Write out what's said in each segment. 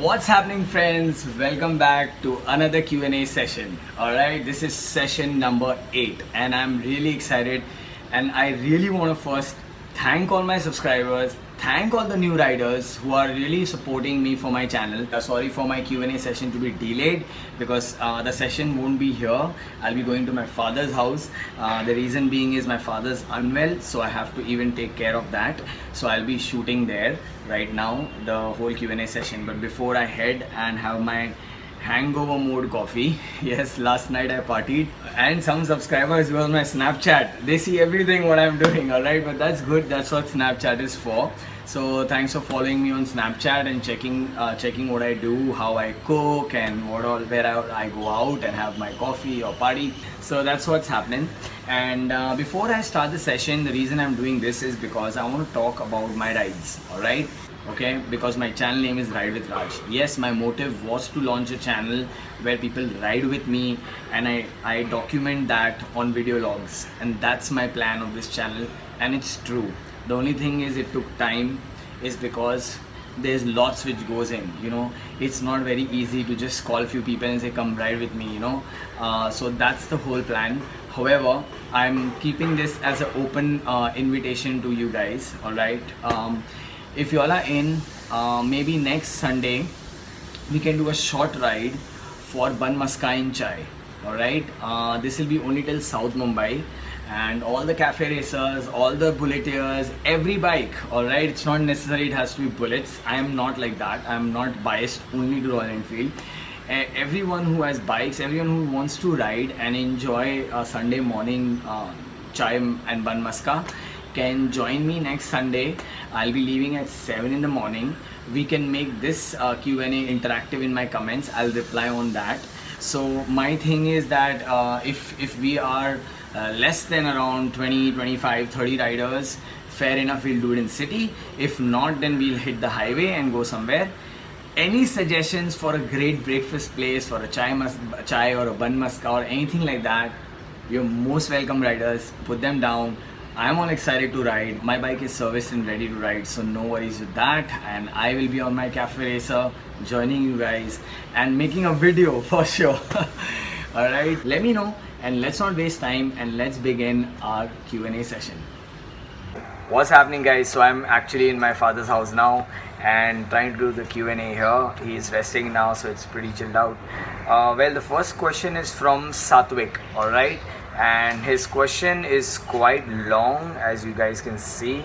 What's happening, friends? Welcome back to another Q&A session. All right, this is session number 8 and I'm really excited, and I really want to first thank all my subscribers, thank all the new riders who are really supporting me for my channel. Sorry for my Q&A session to be delayed because the session won't be here. I'll be going to my father's house. The reason being is my father's unwell, so I have to even take care of that. So I'll be shooting there right now, the whole Q&A session. But before I head and have my hangover mode coffee, yes, last night I partied, and some subscribers were on my Snapchat. They see everything what I'm doing, alright, but that's good. That's what Snapchat is for. So thanks for following me on Snapchat and checking what I do, how I cook, and where I go out and have my coffee or party. So that's what's happening. And before I start the session, the reason I'm doing this is because I want to talk about my rides, alright? Okay, because my channel name is Ride with Raj. Yes, my motive was to launch a channel where people ride with me and I document that on video logs, and that's my plan of this channel, and it's true. The only thing is it took time is because there's lots which goes in, you know. It's not very easy to just call a few people and say come ride with me, you know. So that's the whole plan. However, I'm keeping this as an open invitation to you guys, alright. If you all are in, maybe next Sunday we can do a short ride for Maska in Chai. Alright, this will be only till South Mumbai, and all the cafe racers, all the bulleteers, every bike, alright. It's not necessary it has to be bullets. I am not like that. I am not biased only to Royal Enfield. Everyone who has bikes, everyone who wants to ride and enjoy a Sunday morning chai and Ban Maska can join me next Sunday. I'll be leaving at 7 in the morning. We can make this Q&A interactive in my comments. I'll reply on that. So my thing is that if we are less than around 20, 25, 30 riders, fair enough, we'll do it in city. If not, then we'll hit the highway and go somewhere. Any suggestions for a great breakfast place, for a chai or a Ban Maska or anything like that, you're most welcome, riders. Put them down. I'm all excited to ride. My bike is serviced and ready to ride, so no worries with that. And I will be on my cafe racer joining you guys and making a video for sure. Alright, let me know, and let's not waste time and let's begin our Q&A session. What's happening, guys? So I'm actually in my father's house now and trying to do the Q&A here. He is resting now, so it's pretty chilled out. Well, the first question is from Satwik, alright? And his question is quite long, as you guys can see,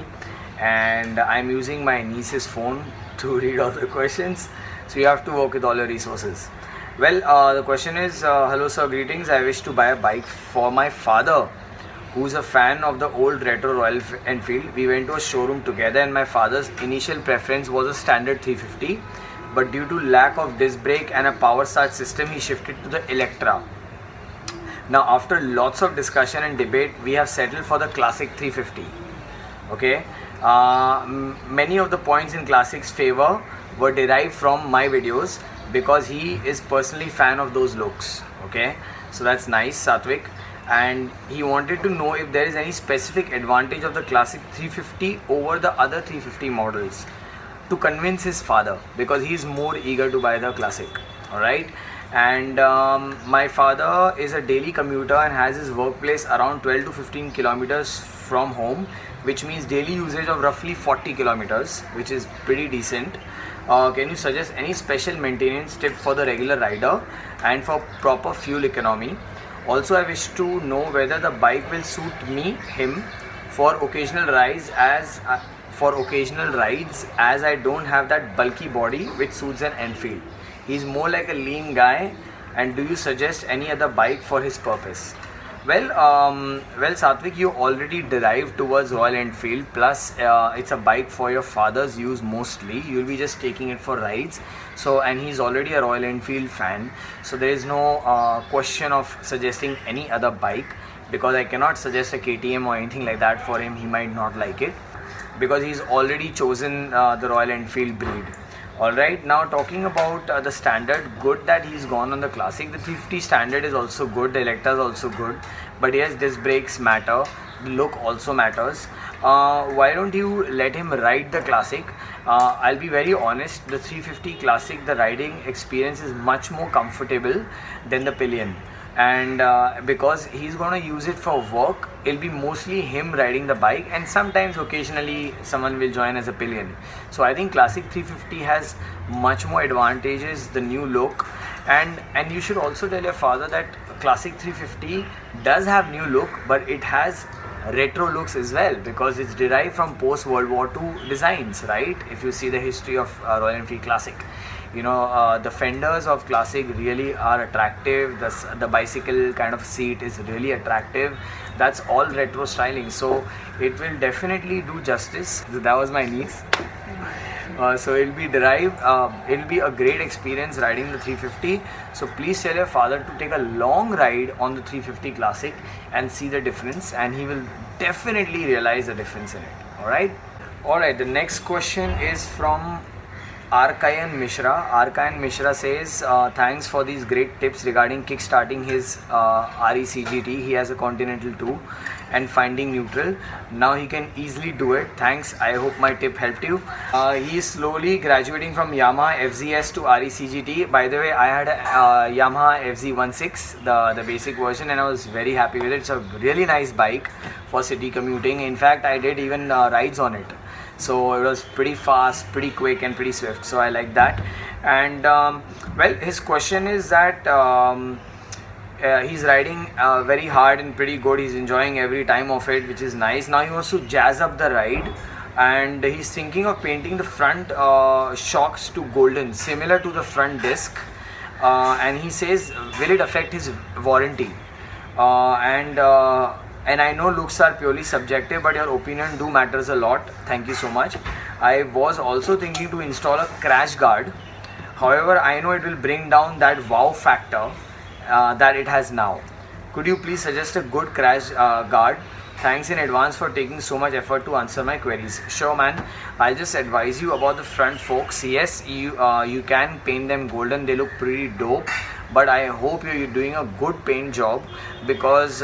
and I'm using my niece's phone to read all the questions, so you have to work with all your resources. Well, the question is, hello sir, greetings. I wish to buy a bike for my father, who's a fan of the old retro Royal Enfield. We went to a showroom together and my father's initial preference was a standard 350, but due to lack of disc brake and a power start system, he shifted to the Electra. Now, after lots of discussion and debate, we have settled for the Classic 350. Okay, many of the points in Classic's favor were derived from my videos because he is personally fan of those looks. Okay, so that's nice, Satwik. And he wanted to know if there is any specific advantage of the Classic 350 over the other 350 models to convince his father, because he is more eager to buy the Classic. Alright. And my father is a daily commuter and has his workplace around 12 to 15 kilometers from home, which means daily usage of roughly 40 kilometers, which is pretty decent. Can you suggest any special maintenance tip for the regular rider and for proper fuel economy? Also, I wish to know whether the bike will suit him for occasional rides as I don't have that bulky body which suits an Enfield. He's more like a lean guy, and do you suggest any other bike for his purpose? Well, Satwik, you already derived towards Royal Enfield, plus it's a bike for your father's use mostly. You'll be just taking it for rides. So, and he's already a Royal Enfield fan, so there is no question of suggesting any other bike, because I cannot suggest a KTM or anything like that for him. He might not like it because he's already chosen the Royal Enfield breed. Alright, now talking about the standard, good that he's gone on the Classic. The 350 standard is also good, the Electra is also good, but yes, disc brakes matter, the look also matters. Why don't you let him ride the Classic I'll be very honest, the 350 Classic, the riding experience is much more comfortable than the Pillion. And because he's gonna use it for work, it'll be mostly him riding the bike, and sometimes occasionally someone will join as a Pillion. So I think Classic 350 has much more advantages, the new look, and you should also tell your father that Classic 350 does have new look, but it has retro looks as well, because it's derived from post World War II designs, right? If you see the history of Royal Enfield Classic, the fenders of Classic really are attractive. The bicycle kind of seat is really attractive. That's all retro styling, so it will definitely do justice. That was my niece. So it'll be derived, it'll be a great experience riding the 350. So please tell your father to take a long ride on the 350 Classic and see the difference, and he will definitely realize the difference in it. Alright, the next question is from Arkayan Mishra. Arkayan Mishra says, thanks for these great tips regarding kickstarting his RECGT. He has a Continental 2 and finding neutral. Now he can easily do it. Thanks. I hope my tip helped you. He is slowly graduating from Yamaha FZS to RECGT. By the way, I had a Yamaha FZ16, the basic version, and I was very happy with it. It's a really nice bike for city commuting. In fact, I did even rides on it. So it was pretty fast, pretty quick, and pretty swift. So I like that. And well, his question is that he's riding very hard and pretty good. He's enjoying every time of it, which is nice. Now he wants to jazz up the ride, and he's thinking of painting the front shocks to golden, similar to the front disc. And he says, will it affect his warranty? And I know looks are purely subjective, but your opinion do matters a lot. Thank you so much. I was also thinking to install a crash guard. However, I know it will bring down that wow factor that it has now. Could you please suggest a good crash guard? Thanks in advance for taking so much effort to answer my queries. Sure, man. I'll just advise you about the front forks. Yes, you can paint them golden. They look pretty dope. But I hope you're doing a good paint job, because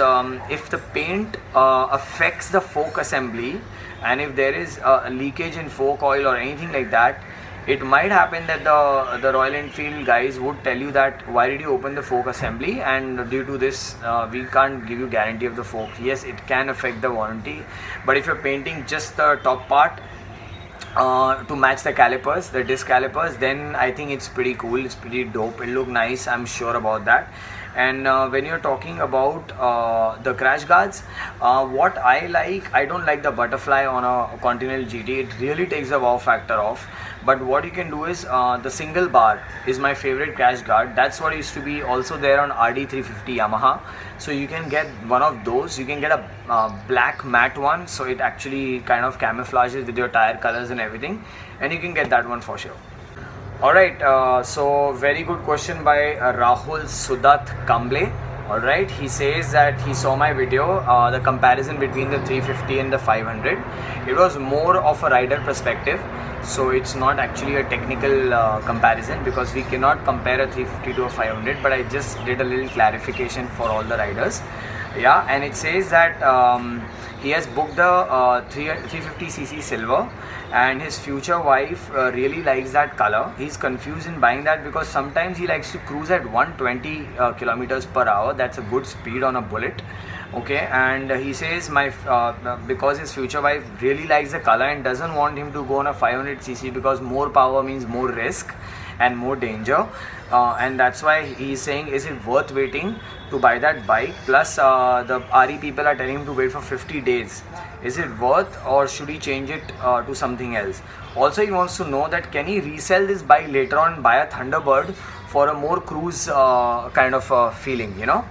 if the paint affects the fork assembly, and if there is a leakage in fork oil or anything like that, it might happen that the Royal Enfield guys would tell you that why did you open the fork assembly, and due to this we can't give you guarantee of the fork. Yes, it can affect the warranty, but if you're painting just the top part to match the calipers, the disc calipers, then I think it's pretty cool, it's pretty dope, it'll look nice, I'm sure about that. And when you're talking about the crash guards, what I don't like the butterfly on a Continental GT. It really takes the wow factor off. But what you can do is the single bar is my favorite crash guard. That's what used to be also there on RD350 Yamaha. So you can get one of those. You can get a black matte one, so it actually kind of camouflages with your tire colors and everything, and you can get that one for sure. Alright, so very good question by Rahul Sudat Kamble. Alright, he says that he saw my video, the comparison between the 350 and the 500. It was more of a rider perspective, so it's not actually a technical comparison, because we cannot compare a 350 to a 500, but I just did a little clarification for all the riders. Yeah, and it says that he has booked the 350cc silver, and his future wife really likes that color. He's confused in buying that because sometimes he likes to cruise at 120 kilometers per hour. That's a good speed on a bullet. Okay, and he says because his future wife really likes the color and doesn't want him to go on a 500cc, because more power means more risk and more danger, and that's why he's saying, is it worth waiting to buy that bike? Plus the RE people are telling him to wait for 50 days. Is it worth, or should he change it to something else? Also, he wants to know that can he resell this bike later on and buy a Thunderbird for a more cruise kind of feeling, you know?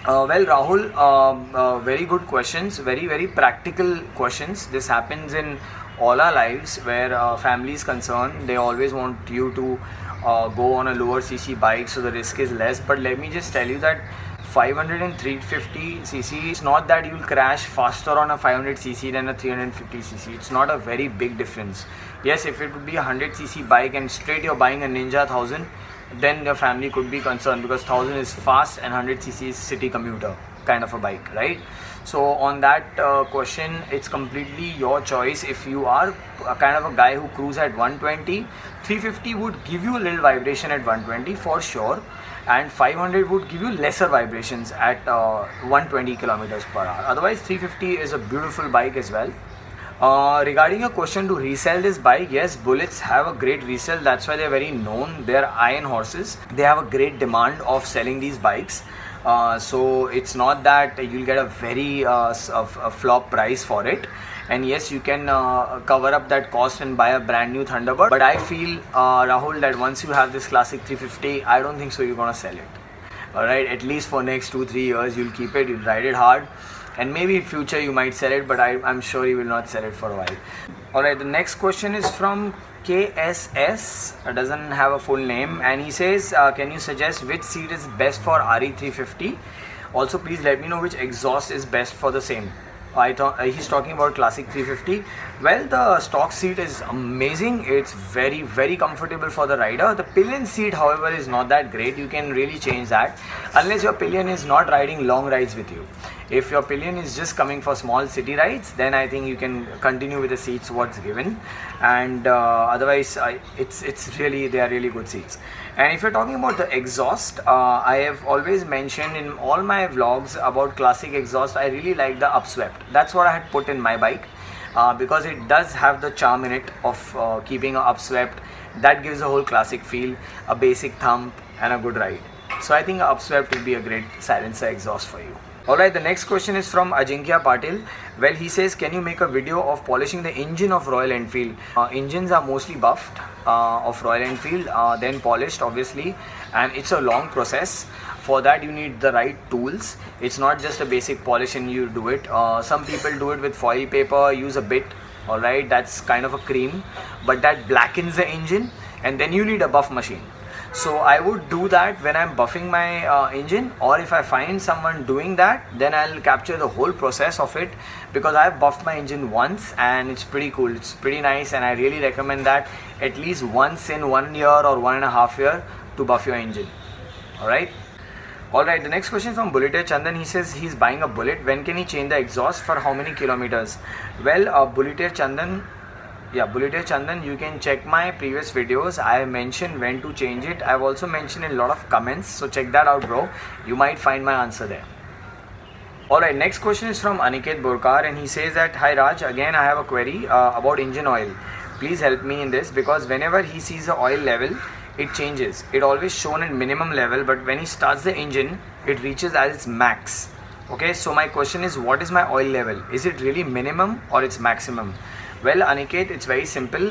Well, Rahul, very good questions, very practical questions. This happens in all our lives where family is concerned. They always want you to go on a lower cc bike, so the risk is less. But let me just tell you that 500 and 350cc, it's not that you'll crash faster on a 500cc than a 350cc. It's not a very big difference. Yes, if it would be a 100cc bike and straight you're buying a Ninja 1000, then your family could be concerned, because 1000 is fast and 100cc is city commuter. kind of a bike, right? So on that question, it's completely your choice. If you are a kind of a guy who cruise at 120, 350 would give you a little vibration at 120 for sure, and 500 would give you lesser vibrations at 120 kilometers per hour. Otherwise 350 is a beautiful bike as well. Regarding your question to resell this bike, yes, Bullets have a great resale. That's why they're very known. They're iron horses. They have a great demand of selling these bikes. So it's not that you'll get a very a flop price for it. And yes, you can cover up that cost and buy a brand new Thunderbird. But I feel, Rahul, that once you have this classic 350, I don't think so you're gonna sell it. Alright, at least for next 2-3 years, you'll keep it, you'll ride it hard. And maybe in future you might sell it, but I'm sure you will not sell it for a while. Alright, the next question is from KSS, doesn't have a full name, and he says, can you suggest which seat is best for RE350? Also, please let me know which exhaust is best for the same. I thought he's talking about classic 350. Well, the stock seat is amazing. It's very, very comfortable for the rider. The pillion seat, however, is not that great. You can really change that unless your pillion is not riding long rides with you. If your pillion is just coming for small city rides, then I think you can continue with the seats what's given, and otherwise they are really good seats. And if you're talking about the exhaust, I have always mentioned in all my vlogs about classic exhaust, I really like the upswept. That's what I had put in my bike, because it does have the charm in it of keeping a upswept. That gives a whole classic feel, a basic thump and a good ride. So I think a upswept will be a great silencer exhaust for you. Alright, the next question is from Ajinkya Patil. Well, he says, can you make a video of polishing the engine of Royal Enfield? Engines are mostly buffed of Royal Enfield, then polished obviously, and it's a long process. For that you need the right tools. It's not just a basic polish and you do it. Some people do it with foil paper, use a bit, alright, that's kind of a cream, but that blackens the engine, and then you need a buff machine. So I would do that when I'm buffing my engine, or if I find someone doing that, then I'll capture the whole process of it, because I've buffed my engine once and it's pretty cool, it's pretty nice, and I really recommend that at least once in 1 year or 1.5 years to buff your engine. Alright, the next question from Bulleter Chandan. He says he's buying a Bullet. When can he change the exhaust, for how many kilometers? Well, Bulleter Chandan, you can check my previous videos. I mentioned when to change it. I've also mentioned in a lot of comments, so check that out, bro. You might find my answer there. Alright, next question is from Aniket Borkar, and he says that, hi Raj, again I have a query about engine oil. Please help me in this, because whenever he sees the oil level, it changes. It always shown at minimum level, but when he starts the engine, it reaches at its max. Okay, so my question is, what is my oil level? Is it really minimum or it's maximum? Well, Aniket, it's very simple.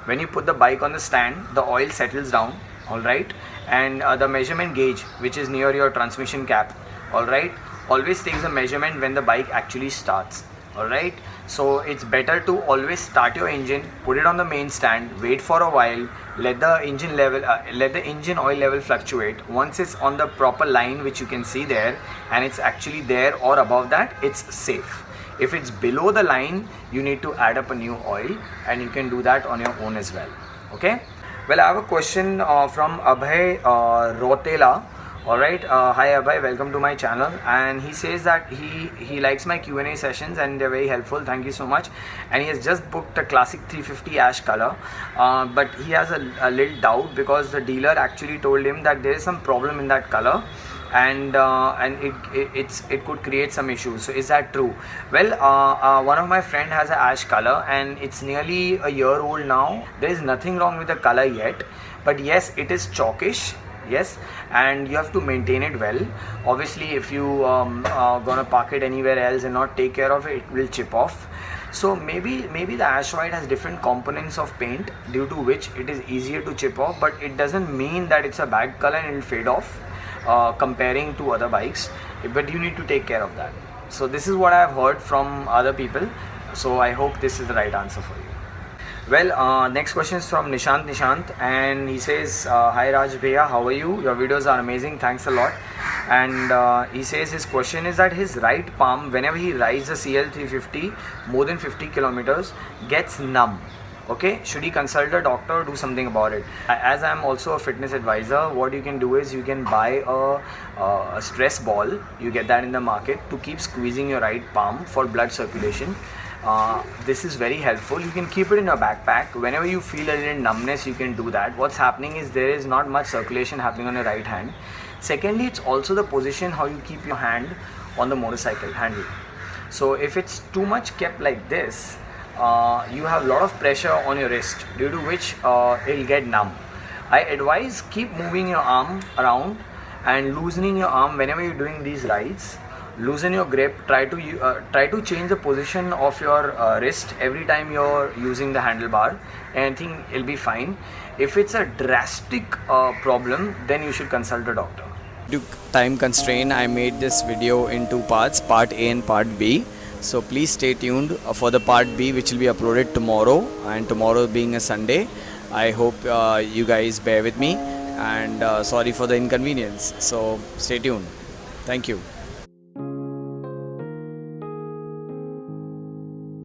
When you put the bike on the stand, the oil settles down, alright, and the measurement gauge, which is near your transmission cap, alright, always takes the measurement when the bike actually starts, alright. So it's better to always start your engine, put it on the main stand, wait for a while, let the engine oil level fluctuate. Once it's on the proper line, which you can see there, and it's actually there or above that, it's safe. If it's below the line, you need to add up a new oil, and you can do that on your own as well. Okay. Well, I have a question from Abhay Rotela. Alright, hi Abhay, welcome to my channel, and he says that he likes my Q&A sessions and they're very helpful. Thank you so much. And he has just booked a classic 350 ash color, but he has a little doubt, because the dealer actually told him that there is some problem in that color, and it could create some issues. So is that true? Well, one of my friend has an ash color and it's nearly a year old now. There is nothing wrong with the color yet, but yes, it is chalkish. Yes, and you have to maintain it well. Obviously, if you gonna park it anywhere else and not take care of it, it will chip off. So maybe the ash white has different components of paint, due to which it is easier to chip off, but it doesn't mean that it's a bad color and it will fade off comparing to other bikes, but you need to take care of that. So this is what I have heard from other people, so I hope this is the right answer for you. Well, next question is from Nishant, and he says, hi Raj Bhaiya, how are you? Your videos are amazing, thanks a lot. And he says his question is that his right palm, whenever he rides a CL350 more than 50 kilometers, gets numb. Okay, should he consult a doctor or do something about it? As I'm also a fitness advisor, what you can do is you can buy a stress ball. You get that in the market to keep squeezing your right palm for blood circulation. This is very helpful. You can keep it in your backpack. Whenever you feel a little numbness, you can do that. What's happening is there is not much circulation happening on your right hand. Secondly, it's also the position how you keep your hand on the motorcycle handle. So if it's too much kept like this, you have a lot of pressure on your wrist, due to which it'll get numb. I advise keep moving your arm around and loosening your arm whenever you're doing these rides. Loosen your grip. Try to change the position of your wrist every time you're using the handlebar, and I think it'll be fine. If it's a drastic problem, then you should consult a doctor. Due to time constraint, I made this video in two parts, part A and part B. So please stay tuned for the part B, which will be uploaded tomorrow, and tomorrow being a Sunday, I hope you guys bear with me, and sorry for the inconvenience. So stay tuned. Thank you.